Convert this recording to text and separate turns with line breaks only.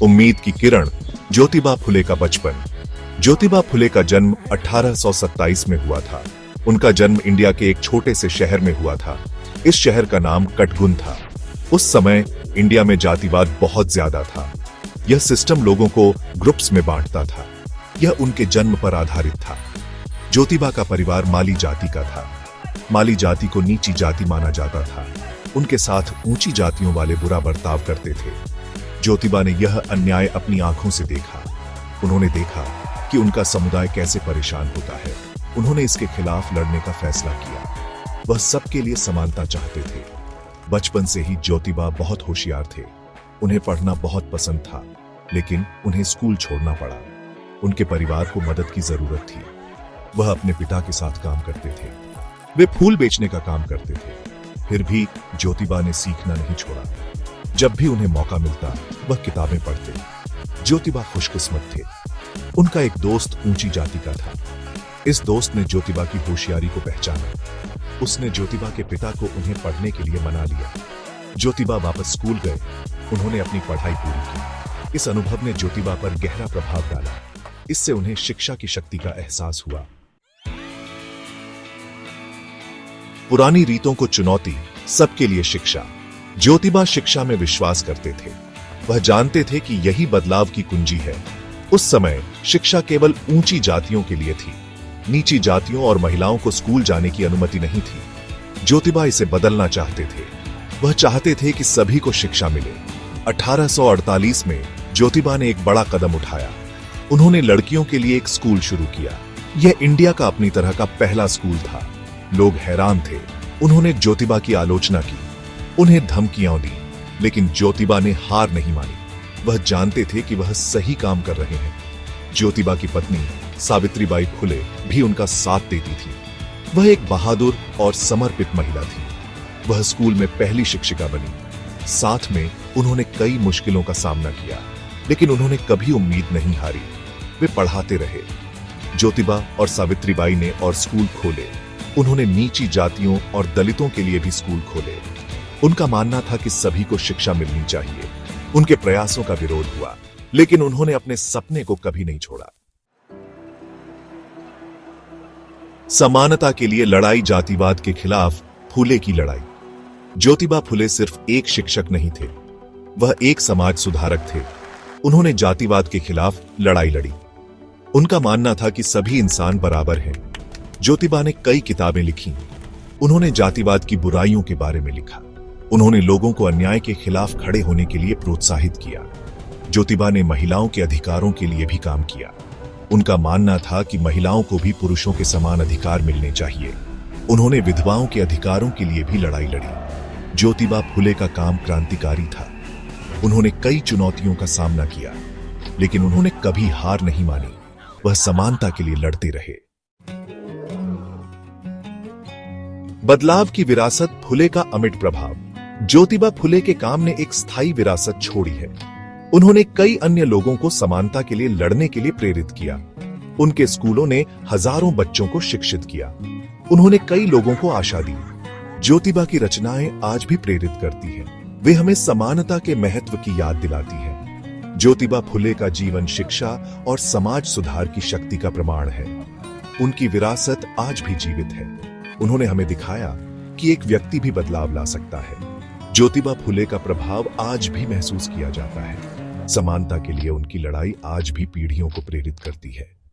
उम्मीद की किरण, ज्योतिबा फुले का बचपन। ज्योतिबा फुले का जन्म 1827 में हुआ था। उनका जन्म इंडिया के एक छोटे से शहर में हुआ था। इस शहर का नाम कटगुन था। उस समय इंडिया में जातिवाद बहुत ज्यादा था। यह सिस्टम लोगों को ग्रुप्स में बांटता था। यह उनके जन्म पर आधारित था। ज्योतिबा का परिवार माली जाति का था। माली जाति को नीची जाति माना जाता था। उनके साथ ऊंची जातियों वाले बुरा बर्ताव करते थे। ज्योतिबा ने यह अन्याय अपनी आंखों से देखा। उन्होंने देखा कि उनका समुदाय कैसे परेशान होता है। उन्होंने इसके खिलाफ लड़ने का फैसला किया। वह सबके लिए समानता चाहते थे। बचपन से ही ज्योतिबा बहुत होशियार थे। उन्हें पढ़ना बहुत पसंद था, लेकिन उन्हें स्कूल छोड़ना पड़ा। उनके परिवार को मदद की जरूरत थी। वह अपने पिता के साथ काम करते थे। वे फूल बेचने का काम करते थे। फिर भी ज्योतिबा ने सीखना नहीं छोड़ा। जब भी उन्हें मौका मिलता, वह किताबें पढ़ते। ज्योतिबा खुशकिस्मत थे। उनका एक दोस्त ऊंची जाति का था। इस दोस्त ने ज्योतिबा की होशियारी को पहचाना। उसने ज्योतिबा के पिता को उन्हें पढ़ने के लिए मना लिया। ज्योतिबा वापस स्कूल गए। उन्होंने अपनी पढ़ाई पूरी की। इस अनुभव ने ज्योतिबा पर गहरा प्रभाव डाला। इससे उन्हें शिक्षा की शक्ति का एहसास हुआ। पुरानी रीतों को चुनौती, सबके लिए शिक्षा। ज्योतिबा शिक्षा में विश्वास करते थे। वह जानते थे कि यही बदलाव की कुंजी है। उस समय शिक्षा केवल ऊंची जातियों के लिए थी। नीची जातियों और महिलाओं को स्कूल जाने की अनुमति नहीं थी। ज्योतिबा इसे बदलना चाहते थे। वह चाहते थे कि सभी को शिक्षा मिले। 1848 में ज्योतिबा ने एक बड़ा कदम उठाया। उन्होंने लड़कियों के लिए एक स्कूल शुरू किया। यह इंडिया का अपनी तरह का पहला स्कूल था। लोग हैरान थे। उन्होंने ज्योतिबा की आलोचना की, उन्हें धमकियां दी, लेकिन ज्योतिबा ने हार नहीं मानी। वह जानते थे कि वह सही काम कर रहे हैं। ज्योतिबा की पत्नी सावित्रीबाई फुले भी उनका साथ देती थी। वह एक बहादुर और समर्पित महिला थी। वह स्कूल में पहली शिक्षिका बनी। साथ में उन्होंने कई मुश्किलों का सामना किया, लेकिन उन्होंने कभी उम्मीद नहीं हारी। वे पढ़ाते रहे। ज्योतिबा और सावित्रीबाई ने और स्कूल खोले। उन्होंने नीची जातियों और दलितों के लिए भी स्कूल खोले। उनका मानना था कि सभी को शिक्षा मिलनी चाहिए। उनके प्रयासों का विरोध हुआ, लेकिन उन्होंने अपने सपने को कभी नहीं छोड़ा। समानता के लिए लड़ाई, जातिवाद के खिलाफ फुले की लड़ाई। ज्योतिबा फुले सिर्फ एक शिक्षक नहीं थे, वह एक समाज सुधारक थे। उन्होंने जातिवाद के खिलाफ लड़ाई लड़ी। उनका मानना था कि सभी इंसान बराबर हैं। ज्योतिबा ने कई किताबें लिखी। उन्होंने जातिवाद की बुराइयों के बारे में लिखा। उन्होंने लोगों को अन्याय के खिलाफ खड़े होने के लिए प्रोत्साहित किया। ज्योतिबा ने महिलाओं के अधिकारों के लिए भी काम किया। उनका मानना था कि महिलाओं को भी पुरुषों के समान अधिकार मिलने चाहिए। उन्होंने विधवाओं के अधिकारों के लिए भी लड़ाई लड़ी। ज्योतिबा फुले का काम क्रांतिकारी था। उन्होंने कई चुनौतियों का सामना किया, लेकिन उन्होंने कभी हार नहीं मानी। वह समानता के लिए लड़ते रहे। बदलाव की विरासत, फुले का अमिट प्रभाव। ज्योतिबा फुले के काम ने एक स्थायी विरासत छोड़ी है। उन्होंने कई अन्य लोगों को समानता के लिए लड़ने के लिए प्रेरित किया। उनके स्कूलों ने हजारों बच्चों को शिक्षित किया। उन्होंने कई लोगों को आशा दी। ज्योतिबा की रचनाएं आज भी प्रेरित करती हैं। वे हमें समानता के महत्व की याद दिलाती हैं। ज्योतिबा फुले का जीवन शिक्षा और समाज सुधार की शक्ति का प्रमाण है। उनकी विरासत आज भी जीवित है। उन्होंने हमें दिखाया कि एक व्यक्ति भी बदलाव ला सकता है। ज्योतिबा फुले का प्रभाव आज भी महसूस किया जाता है। समानता के लिए उनकी लड़ाई आज भी पीढ़ियों को प्रेरित करती है।